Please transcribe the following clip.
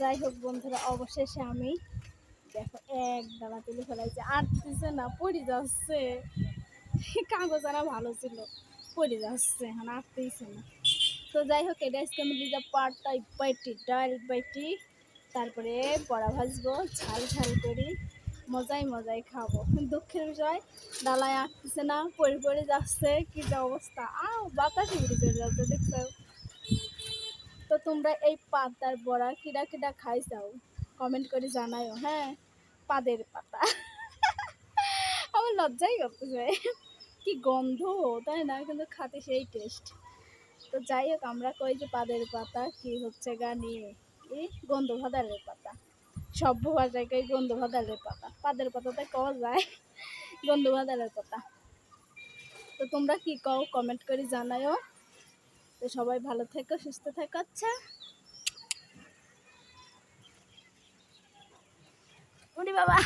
যাই হোক বন্ধুরা, অবশেষে আমি দেখো এক ডালা তুলে ফেলাইছে, আটতেছে না, পড়ে যাচ্ছে। কাগজ আনা ভালো ছিল, পড়ে যাচ্ছে, এখন আটতেইছে না। তো যাই হোক, এটা আজকে আমি লিজা পাটটা বাইটি ডাল বাইটি তারপরে বড়া ভাজবো, ঝাল ঝাল করি, মজাই মজাই খাবো। দুঃখের বিষয়, ডালায় আটতেছে না, পড়ে পড়ে যাচ্ছে, কি যে অবস্থা, বাতাসে উড়ে চলে যাচ্ছে, দেখছো? তো তোমরা এই পাতার বড়া কিরা কিরা খাইছাও কমেন্ট করে জানাইও। হ্যাঁ, পাদের পাতা। আমার লজ্জাই করতেছে, কি গন্ধ, তাই না? কিন্তু খাতে সেই টেস্ট। তো যাই হোক, আমরা কই যে পাদের পাতা, কি হচ্ছে গানি এই গন্ধ ভাদালের পাতা, সভ্য ভাষায় কই গন্ধ ভাদালের পাতা, পাদের পাতাতে কওয়া যায় গন্ধ ভাদালের পাতা। তো তোমরা কি কও কমেন্ট করে জানাইও। তো সবাই ভালো থেকো, সুস্থ থেকো। আচ্ছা, ওরে বাবা।